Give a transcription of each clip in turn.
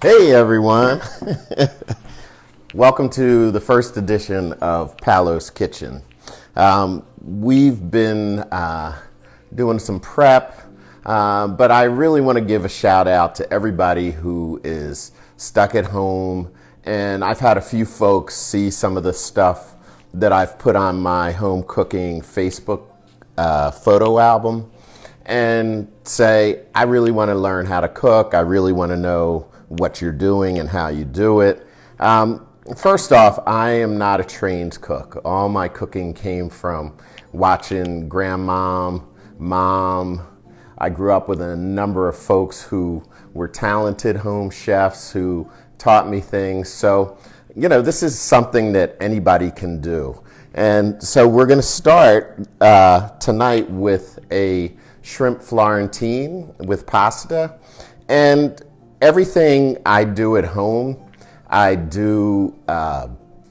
Hey everyone, welcome to the first edition of Paulo's Kitchen. We've been doing some prep, but I really want to give a shout out to everybody who is stuck at home, and I've had a few folks see some of the stuff that I've put on my home cooking Facebook photo album and say, I really want to learn how to cook, I really want to know what you're doing and how you do it. First off, I am not a trained cook. All my cooking came from watching grandma, mom. I grew up with a number of folks who were talented home chefs who taught me things. So, this is something that anybody can do. And so we're going to start tonight with a Shrimp Florentine with pasta. And everything I do at home, I do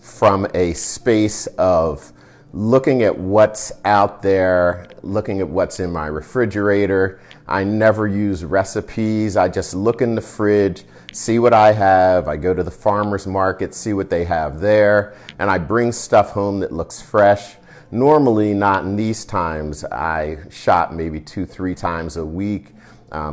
from a space of looking at what's out there, looking at what's in my refrigerator. I never use recipes. I just look in the fridge, see what I have. I go to the farmer's market, see what they have there, and I bring stuff home that looks fresh. Normally, not in these times. I shop maybe 2-3 times a week.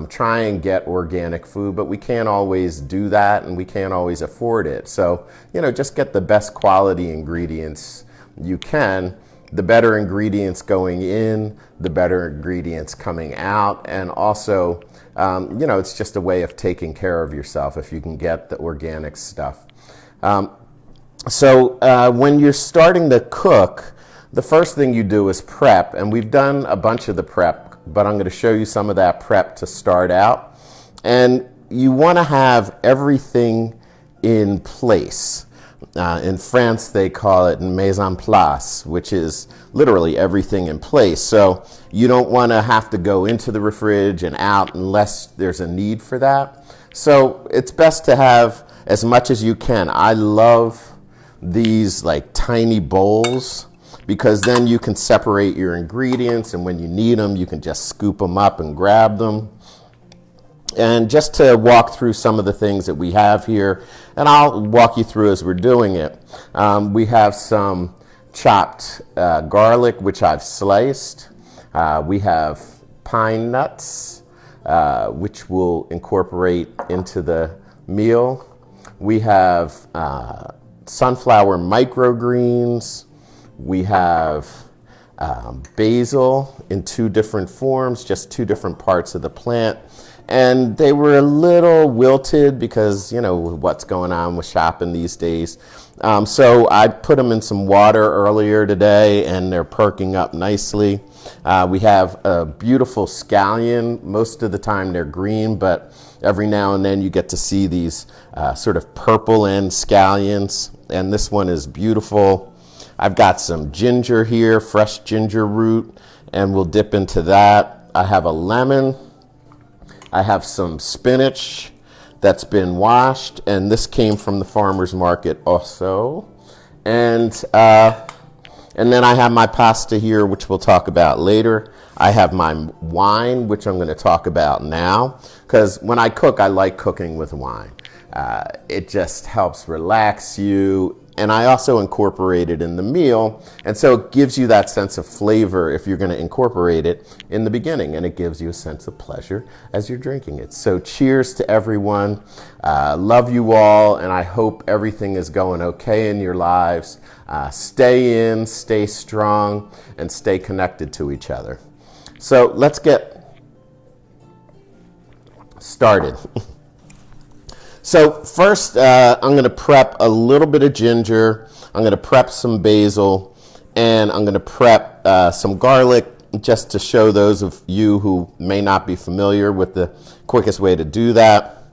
Try and get organic food, but we can't always do that and we can't always afford it. So, just get the best quality ingredients you can. The better ingredients going in, the better ingredients coming out. And also, it's just a way of taking care of yourself if you can get the organic stuff. So when you're starting to cook, the first thing you do is prep. And we've done a bunch of the prep, but I'm going to show you some of that prep to start out. And you want to have everything in place. In France, they call it mise en place, which is literally everything in place. So you don't want to have to go into the fridge and out unless there's a need for that. So it's best to have as much as you can. I love these like tiny bowls, because then you can separate your ingredients, and when you need them, you can just scoop them up and grab them. And just to walk through some of the things that we have here, and I'll walk you through as we're doing it. We have some chopped garlic, which I've sliced. We have pine nuts, which we'll incorporate into the meal. We have sunflower microgreens. We have basil in 2 different forms, just 2 different parts of the plant. And they were a little wilted because, what's going on with shopping these days. So I put them in some water earlier today and they're perking up nicely. We have a beautiful scallion. Most of the time they're green, but every now and then you get to see these sort of purple end scallions. And this one is beautiful. I've got some ginger here, fresh ginger root, and we'll dip into that. I have a lemon. I have some spinach that's been washed, and this came from the farmer's market also. And then I have my pasta here, which we'll talk about later. I have my wine, which I'm going to talk about now, because when I cook, I like cooking with wine. It just helps relax you. And I also incorporate it in the meal. And so it gives you that sense of flavor if you're going to incorporate it in the beginning. And it gives you a sense of pleasure as you're drinking it. So cheers to everyone. Love you all. And I hope everything is going okay in your lives. Stay in, stay strong, and stay connected to each other. So let's get started. So first, I'm going to prep a little bit of ginger. I'm going to prep some basil, and I'm going to prep some garlic, just to show those of you who may not be familiar with the quickest way to do that.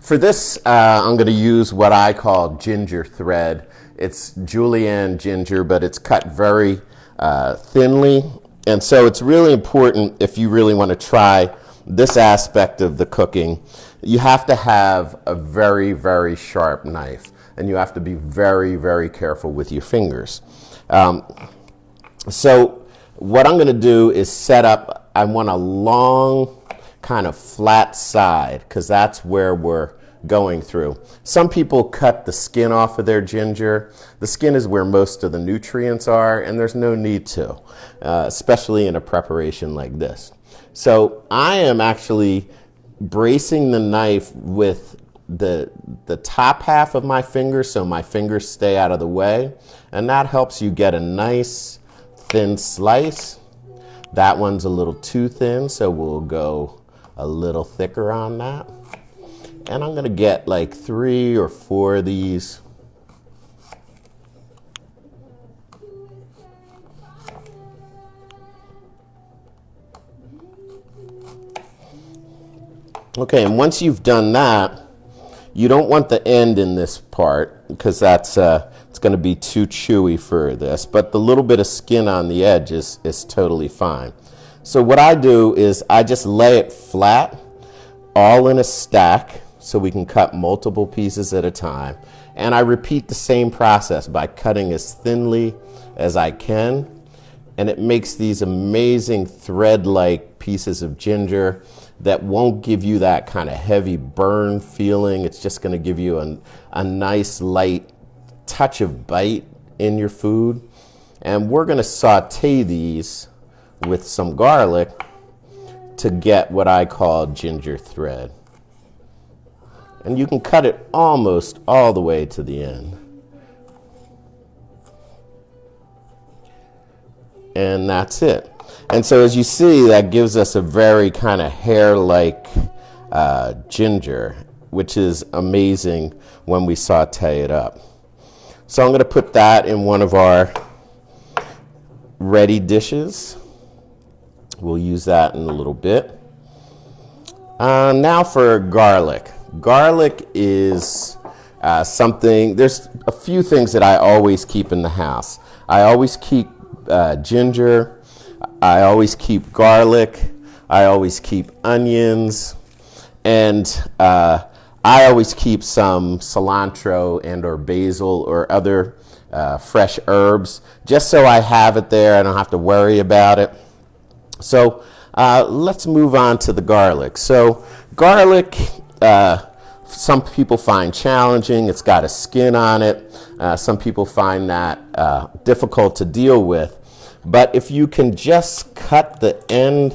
For this, I'm going to use what I call ginger thread. It's julienne ginger, but it's cut very thinly. And so it's really important, if you really want to try this aspect of the cooking, you have to have a very, very sharp knife, and you have to be very, very careful with your fingers. So what I'm going to do is set up, I want a long kind of flat side, because that's where we're going through. Some people cut the skin off of their ginger. The skin is where most of the nutrients are, and there's no need to, especially in a preparation like this. So I am actually bracing the knife with the top half of my fingers so my fingers stay out of the way, and that helps you get a nice thin slice. That one's a little too thin, so we'll go a little thicker on that. And I'm gonna get like 3 or 4 of these. Okay, and once you've done that, you don't want the end in this part because that's it's going to be too chewy for this, but the little bit of skin on the edge is totally fine. So what I do is I just lay it flat, all in a stack, so we can cut multiple pieces at a time. And I repeat the same process by cutting as thinly as I can, and it makes these amazing thread-like pieces of ginger that won't give you that kind of heavy burn feeling. It's just going to give you a nice light touch of bite in your food. And we're going to saute these with some garlic to get what I call ginger thread. And you can cut it almost all the way to the end. And that's it. And so as you see, that gives us a very kind of hair-like ginger, which is amazing when we saute it up. So I'm going to put that in one of our ready dishes. We'll use that in a little bit. Now for garlic. Garlic is something, there's a few things that I always keep in the house. I always keep ginger. I always keep garlic, I always keep onions, and I always keep some cilantro and or basil or other fresh herbs, just so I have it there, I don't have to worry about it. So let's move on to the garlic. So garlic, some people find challenging, it's got a skin on it, some people find that difficult to deal with. But if you can just cut the end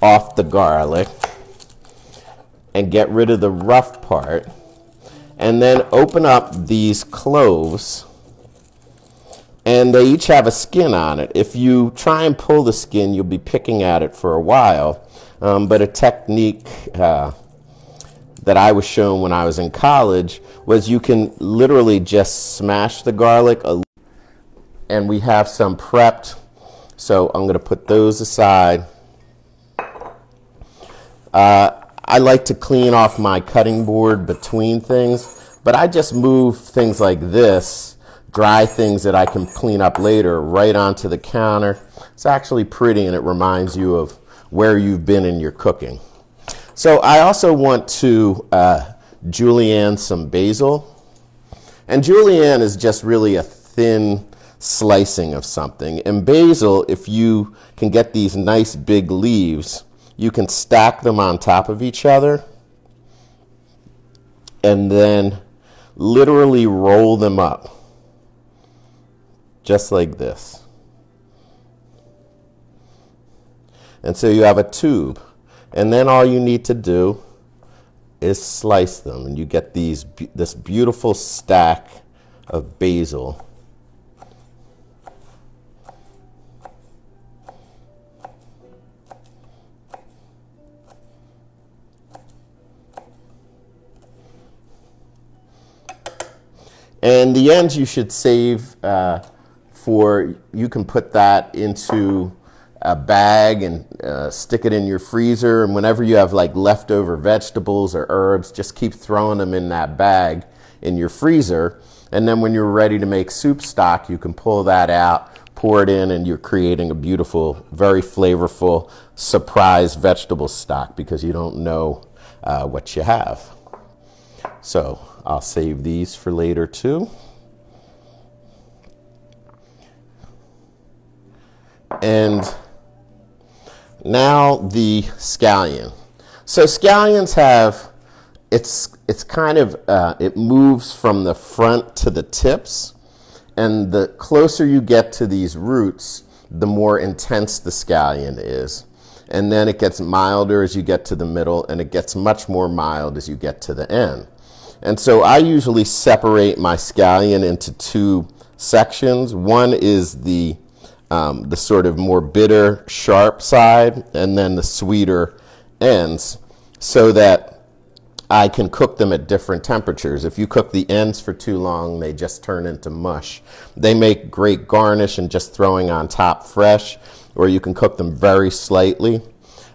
off the garlic and get rid of the rough part, and then open up these cloves, and they each have a skin on it. If you try and pull the skin, you'll be picking at it for a while. But a technique that I was shown when I was in college was you can literally just smash the garlic, and we have some prepped. So I'm going to put those aside. I like to clean off my cutting board between things, but I just move things like this, dry things that I can clean up later, right onto the counter. It's actually pretty, and it reminds you of where you've been in your cooking. So I also want to julienne some basil. And julienne is just really a thin slicing of something. And basil, if you can get these nice big leaves, you can stack them on top of each other and then literally roll them up just like this. And so you have a tube, and then all you need to do is slice them, and you get this beautiful stack of basil. And the ends you should save you can put that into a bag and stick it in your freezer. And whenever you have like leftover vegetables or herbs, just keep throwing them in that bag in your freezer. And then when you're ready to make soup stock, you can pull that out, pour it in, and you're creating a beautiful, very flavorful surprise vegetable stock because you don't know what you have. So I'll save these for later too. And now the scallion. So scallions have it's kind of, it moves from the front to the tips. And the closer you get to these roots, the more intense the scallion is. And then it gets milder as you get to the middle, and it gets much more mild as you get to the end. And so I usually separate my scallion into two sections. One is the sort of more bitter, sharp side, and then the sweeter ends, so that I can cook them at different temperatures. If you cook the ends for too long, they just turn into mush. They make great garnish and just throwing on top fresh, or you can cook them very slightly.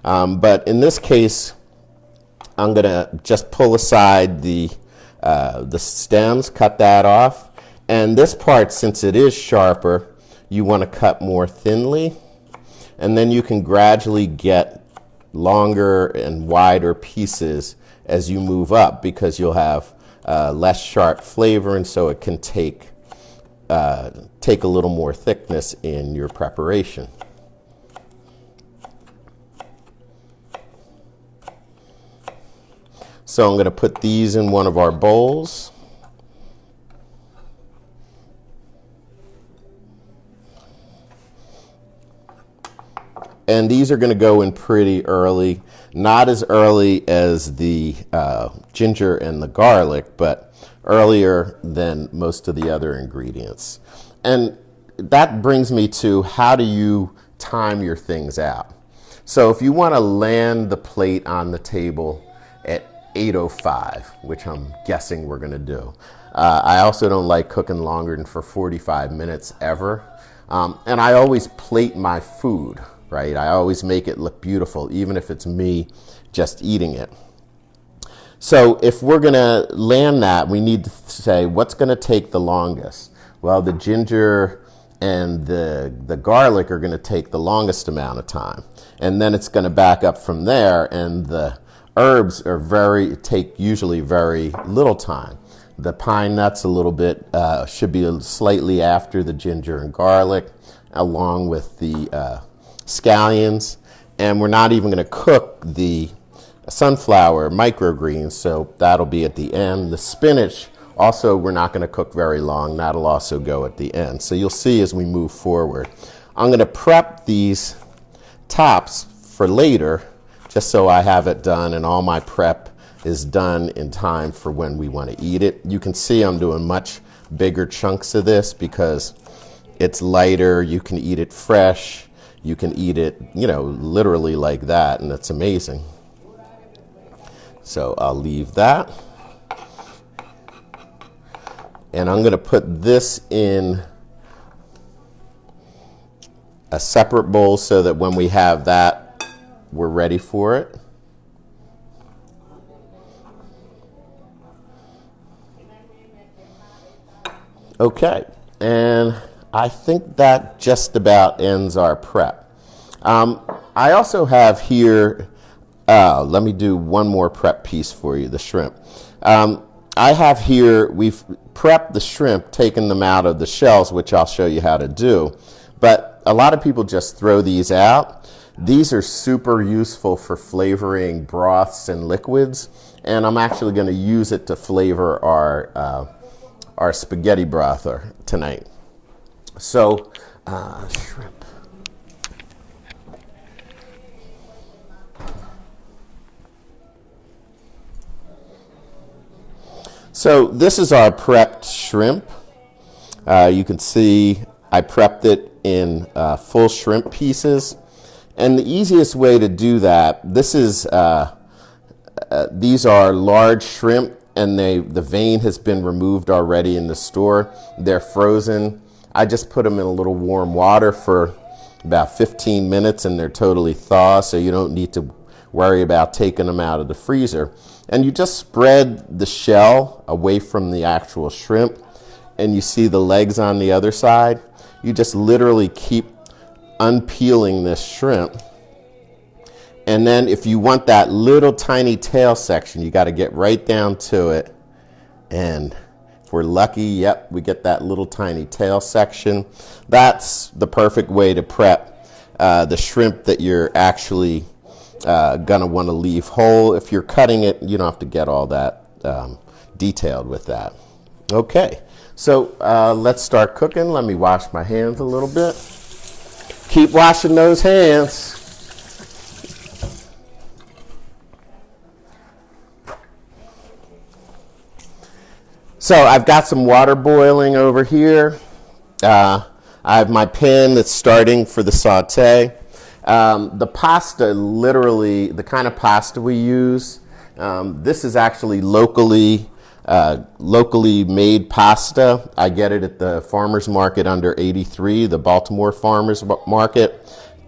But in this case, I'm gonna just pull aside the stems, cut that off. And this part, since it is sharper, you wanna cut more thinly. And then you can gradually get longer and wider pieces as you move up, because you'll have less sharp flavor, and so it can take a little more thickness in your preparation. So I'm going to put these in one of our bowls. And these are going to go in pretty early, not as early as the ginger and the garlic, but earlier than most of the other ingredients. And that brings me to, how do you time your things out? So if you want to land the plate on the table at 8:05, which I'm guessing we're going to do. I also don't like cooking longer than for 45 minutes ever. And I always plate my food. Right? I always make it look beautiful, even if it's me just eating it. So if we're going to land that, we need to say, what's going to take the longest? Well, the ginger and the garlic are going to take the longest amount of time. And then it's going to back up from there, and the herbs take usually very little time. The pine nuts a little bit, should be slightly after the ginger and garlic, along with the scallions, and we're not even going to cook the sunflower microgreens, so that'll be at the end. The spinach, also, we're not going to cook very long. That'll also go at the end. So you'll see as we move forward. I'm going to prep these tops for later, just so I have it done, and all my prep is done in time for when we want to eat it. You can see I'm doing much bigger chunks of this because it's lighter. You can eat it fresh. You can eat it, literally like that, and it's amazing. So I'll leave that. And I'm going to put this in a separate bowl so that when we have that, we're ready for it. Okay, and I think that just about ends our prep. I also have here, let me do one more prep piece for you, the shrimp. I have here, we've prepped the shrimp, taken them out of the shells, which I'll show you how to do. But a lot of people just throw these out. These are super useful for flavoring broths and liquids, and I'm actually going to use it to flavor our spaghetti broth tonight. So, shrimp. So this is our prepped shrimp. You can see I prepped it in full shrimp pieces. And the easiest way to do that, these are large shrimp, and the vein has been removed already in the store. They're frozen. I just put them in a little warm water for about 15 minutes, and they're totally thaw, so you don't need to worry about taking them out of the freezer. And you just spread the shell away from the actual shrimp, and you see the legs on the other side. You just literally keep unpeeling this shrimp. And then if you want that little tiny tail section, you got to get right down to it. And if we're lucky, yep, we get that little tiny tail section. That's the perfect way to prep the shrimp that you're actually gonna want to leave whole. If you're cutting it, you don't have to get all that detailed with that. Okay, so let's start cooking. Let me wash my hands a little bit. Keep washing those hands. So I've got some water boiling over here. I have my pan that's starting for the saute. The pasta, literally, the kind of pasta we use, this is actually locally made pasta. I get it at the farmer's market under 83, the Baltimore farmer's market,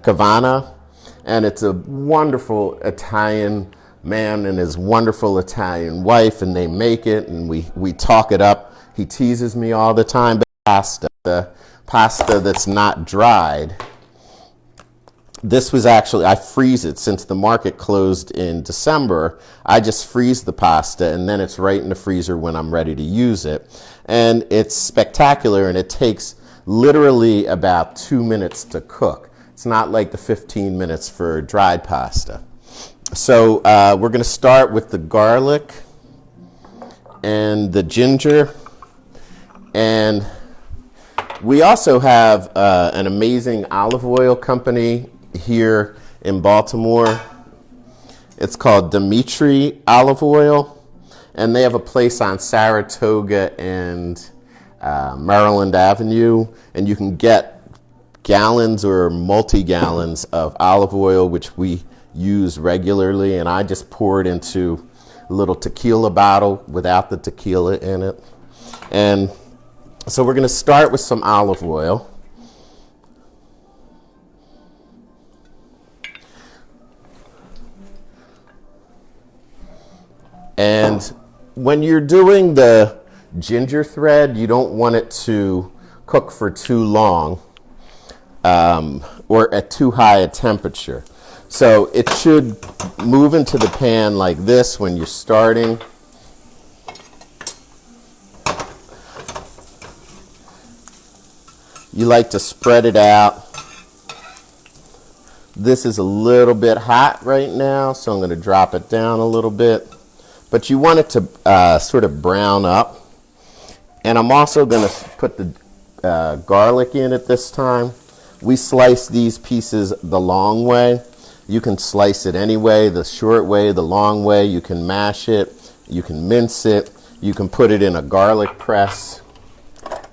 Cavana. And it's a wonderful Italian man and his wonderful Italian wife, and they make it, and we talk it up. He teases me all the time, but the pasta that's not dried, this was actually, I freeze it since the market closed in December. I just freeze the pasta, and then it's right in the freezer when I'm ready to use it. And it's spectacular, and it takes literally about 2 minutes to cook. It's not like the 15 minutes for dried pasta. So we're going to start with the garlic and the ginger. And we also have an amazing olive oil company here in Baltimore. It's called Dimitri Olive Oil. And they have a place on Saratoga and Maryland Avenue. And you can get gallons or multi-gallons of olive oil, which we use regularly, and I just pour it into a little tequila bottle without the tequila in it. And so we're going to start with some olive oil. And when you're doing the ginger thread, you don't want it to cook for too long or at too high a temperature. So it should move into the pan like this when you're starting. You like to spread it out. This is a little bit hot right now, so I'm going to drop it down a little bit. But you want it to sort of brown up. And I'm also going to put the garlic in at this time. We slice these pieces the long way. You can slice it any way, the short way, the long way. You can mash it. You can mince it. You can put it in a garlic press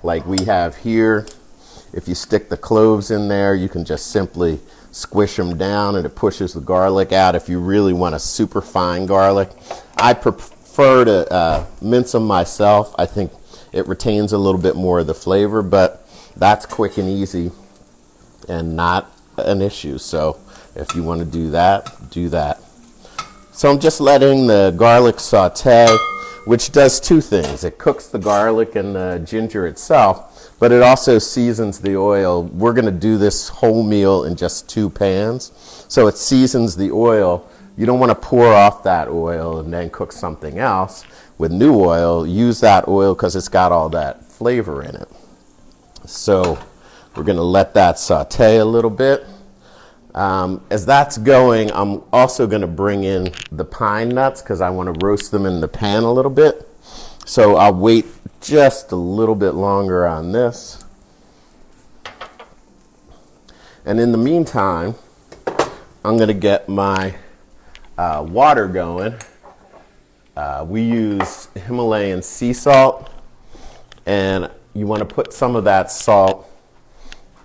like we have here. If you stick the cloves in there, you can just simply squish them down and it pushes the garlic out if you really want a super fine garlic. I prefer to mince them myself. I think it retains a little bit more of the flavor, but that's quick and easy and not an issue. So if you want to do that, do that. So I'm just letting the garlic saute, which does two things. It cooks the garlic and the ginger itself, but it also seasons the oil. We're going to do this whole meal in just 2 pans. So it seasons the oil. You don't want to pour off that oil and then cook something else. With new oil, use that oil because it's got all that flavor in it. So we're going to let that saute a little bit. As that's going, I'm also going to bring in the pine nuts because I want to roast them in the pan a little bit. So I'll wait just a little bit longer on this. And in the meantime, I'm going to get my water going. We use Himalayan sea salt, and you want to put some of that salt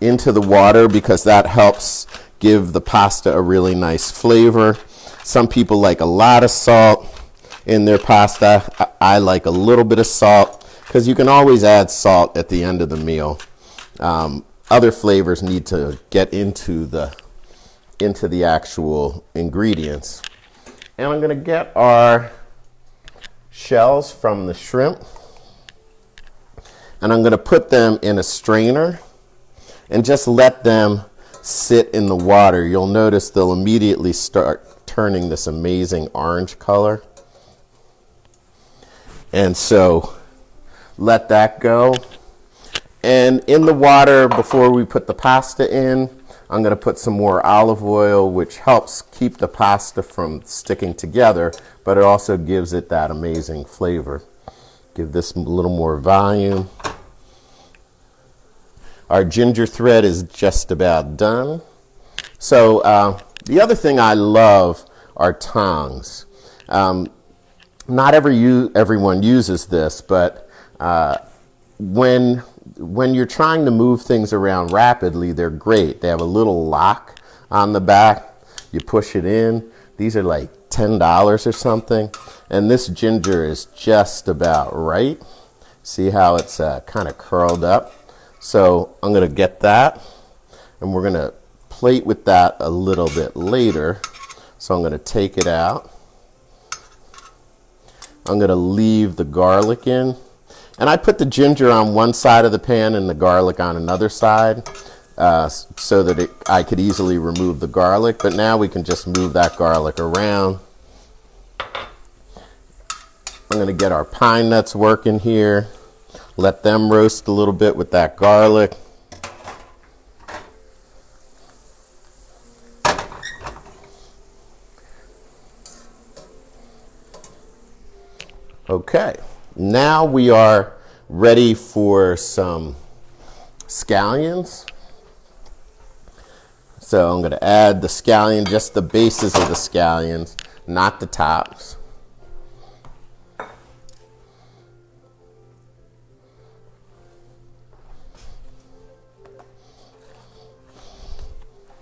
into the water because that helps give the pasta a really nice flavor. Some people like a lot of salt in their pasta. I like a little bit of salt because you can always add salt at the end of the meal. Other flavors need to get into the actual ingredients. And I'm going to get our shells from the shrimp, and I'm going to put them in a strainer and just let them sit in the water. You'll notice they'll immediately start turning this amazing orange color. And so let that go. And in the water, before we put the pasta in, I'm going to put some more olive oil, which helps keep the pasta from sticking together, but it also gives it that amazing flavor. Give this a little more volume. Our ginger thread is just about done. So the other thing I love are tongs. Not everyone uses this, but when you're trying to move things around rapidly, they're great. They have a little lock on the back. You push it in. These are like $10 or something. And this ginger is just about right. See how it's kind of curled up? So I'm going to get that, and we're going to plate with that a little bit later. So I'm going to take it out. I'm going to leave the garlic in. And I put the ginger on one side of the pan and the garlic on another side so that I could easily remove the garlic. But now we can just move that garlic around. I'm going to get our pine nuts working here. Let them roast a little bit with that garlic. Okay, now we are ready for some scallions. So I'm going to add the scallion, just the bases of the scallions, not the tops.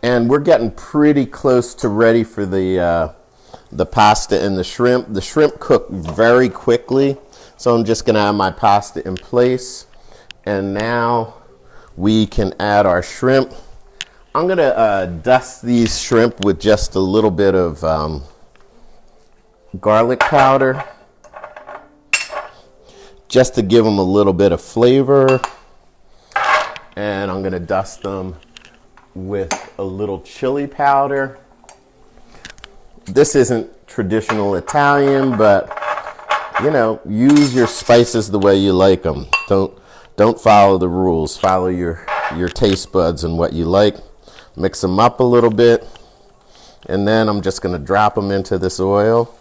And we're getting pretty close to ready for the pasta and the shrimp. The shrimp cook very quickly, so I'm just going to have my pasta in place. And now we can add our shrimp. I'm going to dust these shrimp with just a little bit of garlic powder, just to give them a little bit of flavor. And I'm going to dust them with a little chili powder. This isn't traditional Italian, but you know, use your spices the way you like them. Don't follow the rules. Follow your taste buds and what you like. Mix them up a little bit, and then I'm just going to drop them into this oil.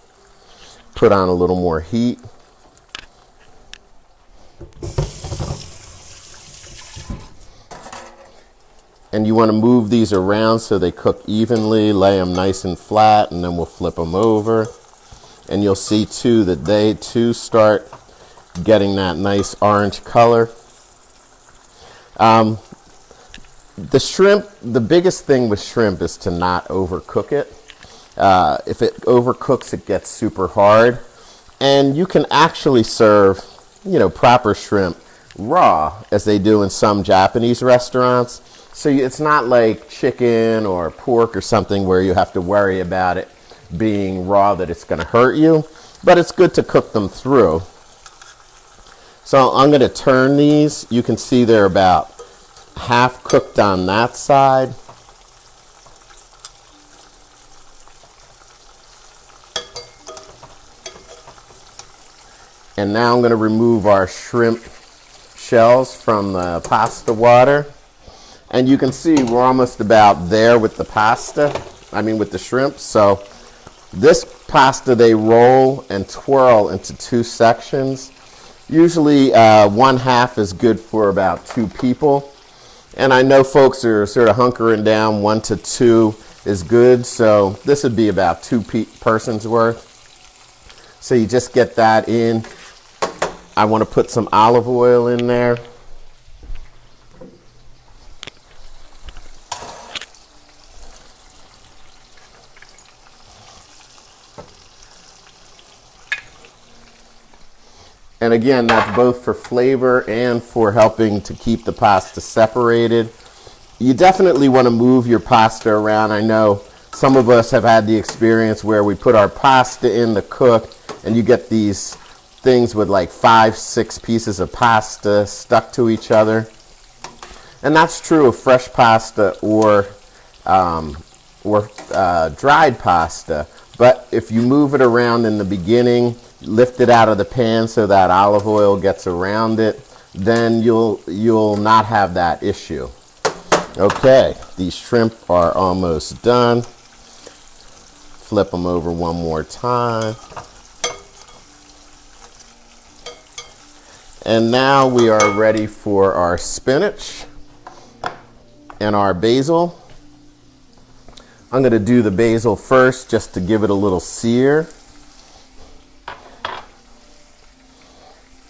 Put on a little more heat. And you want to move these around so they cook evenly, lay them nice and flat, and then we'll flip them over. And you'll see too that they too start getting that nice orange color. The shrimp, the biggest thing with shrimp is to not overcook it. If it overcooks, it gets super hard. And you can actually serve, you know, proper shrimp raw, as they do in some Japanese restaurants. So it's not like chicken or pork or something where you have to worry about it being raw, that it's going to hurt you. But it's good to cook them through. So I'm going to turn these. You can see they're about half cooked on that side. And now I'm going to remove our shrimp shells from the pasta water. And you can see we're almost about there with the pasta, with the shrimp. So this pasta they roll and twirl into two sections. Usually one half is good for about 2 people. And I know folks are sort of hunkering down, 1 to 2 is good. So this would be about 2 persons worth. So you just get that in. I want to put some olive oil in there. And again, that's both for flavor and for helping to keep the pasta separated. You definitely want to move your pasta around. I know some of us have had the experience where we put our pasta in the cook and you get these things with like 5-6 pieces of pasta stuck to each other. And that's true of fresh pasta or dried pasta. But if you move it around in the beginning, lift it out of the pan so that olive oil gets around it, then you'll not have that issue. Okay, these shrimp are almost done. Flip them over one more time. And now we are ready for our spinach and our basil. I'm going to do the basil first just to give it a little sear.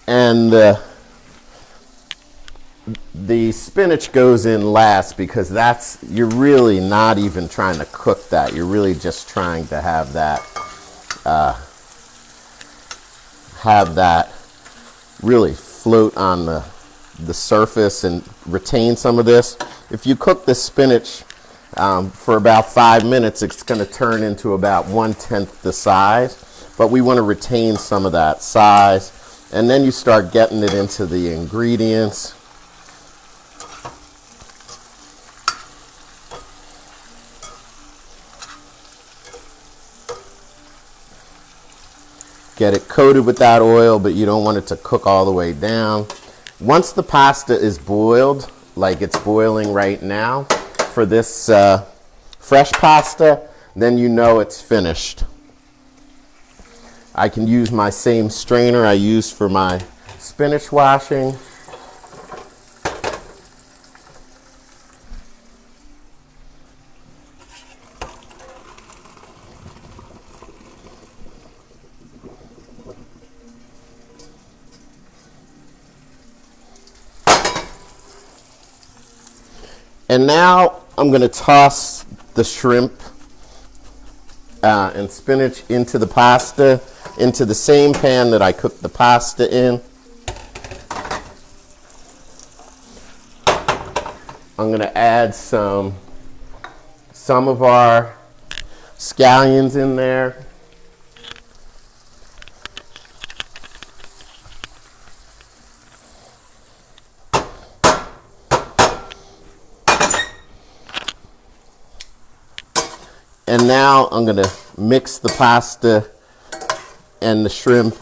And the spinach goes in last because you're really not even trying to cook that. You're really just trying to have that really float on the surface and retain some of this. If you cook the spinach for about 5 minutes, it's going to turn into about 1/10 the size, but we want to retain some of that size. And then you start getting it into the ingredients. Get it coated with that oil, but you don't want it to cook all the way down. Once the pasta is boiled, like it's boiling right now, for this fresh pasta, then you know it's finished. I can use my same strainer I use for my spinach washing. And now I'm going to toss the shrimp and spinach into the pasta, into the same pan that I cooked the pasta in. I'm going to add some of our scallions in there. And now I'm going to mix the pasta and the shrimp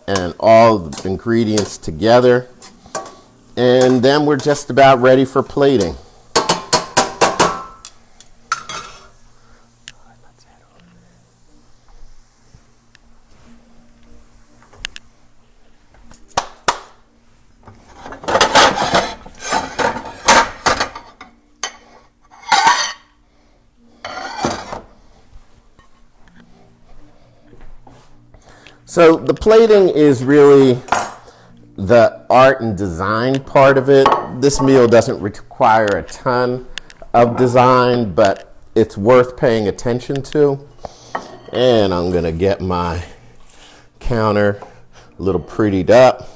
and all the ingredients together. And then we're just about ready for plating. So the plating is really the art and design part of it. This meal doesn't require a ton of design, but it's worth paying attention to. And I'm gonna get my counter a little prettied up.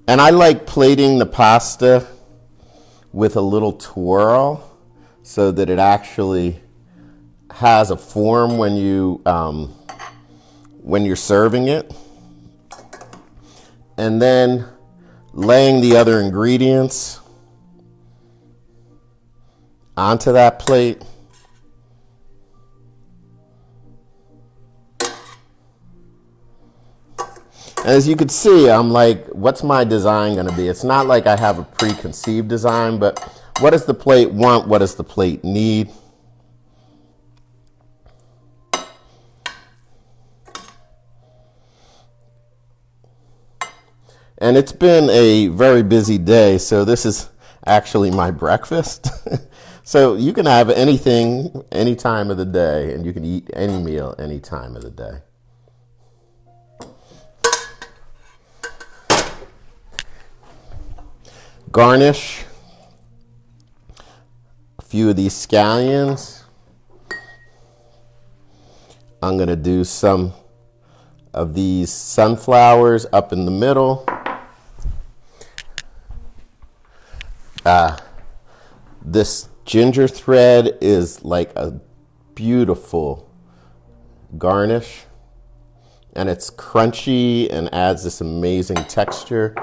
And I like plating the pasta with a little twirl so that it actually has a form when you're serving it. And then laying the other ingredients onto that plate. And as you can see, I'm like, what's my design going to be? It's not like I have a preconceived design, but what does the plate want? What does the plate need? And it's been a very busy day, so this is actually my breakfast. So you can have anything any time of the day, and you can eat any meal any time of the day. Garnish a few of these scallions. I'm going to do some of these sunflowers up in the middle. This ginger thread is like a beautiful garnish, and it's crunchy and adds this amazing texture.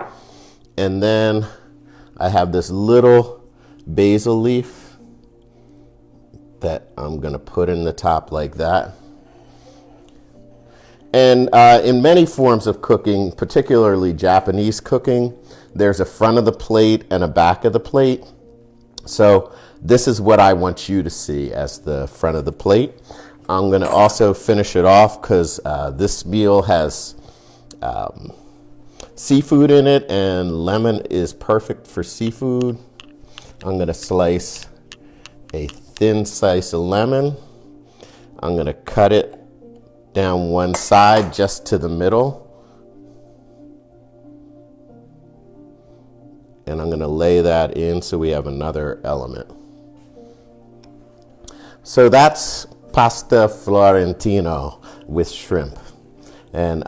And then I have this little basil leaf that I'm going to put in the top like that. And in many forms of cooking, particularly Japanese cooking, there's a front of the plate and a back of the plate. So this is what I want you to see as the front of the plate. I'm going to also finish it off because this meal has seafood in it, and lemon is perfect for seafood. I'm going to slice a thin slice of lemon. I'm going to cut it down one side just to the middle. And I'm going to lay that in so we have another element. So that's pasta Florentino with shrimp. And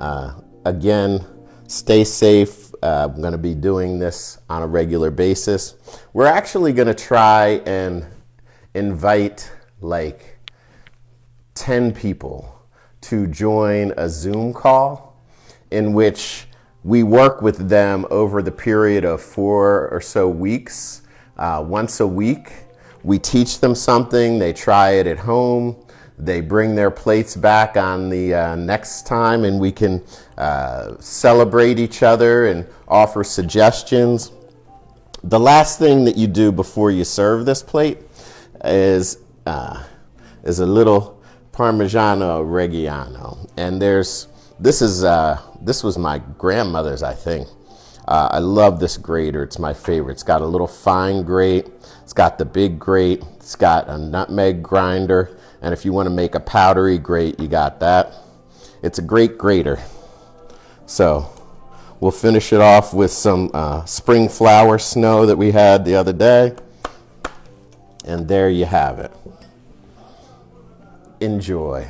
again, stay safe. I'm going to be doing this on a regular basis. We're actually going to try and invite like 10 people to join a Zoom call in which we work with them over the period of 4 or so weeks. Once a week, we teach them something, they try it at home, they bring their plates back on the next time, and we can celebrate each other and offer suggestions. The last thing that you do before you serve this plate is a little Parmigiano Reggiano, and this was my grandmother's, I think. I love this grater. It's my favorite. It's got a little fine grate. It's got the big grate. It's got a nutmeg grinder, and if you want to make a powdery grate, you got that. It's a great grater. So we'll finish it off with some spring flower snow that we had the other day, and there you have it. Enjoy.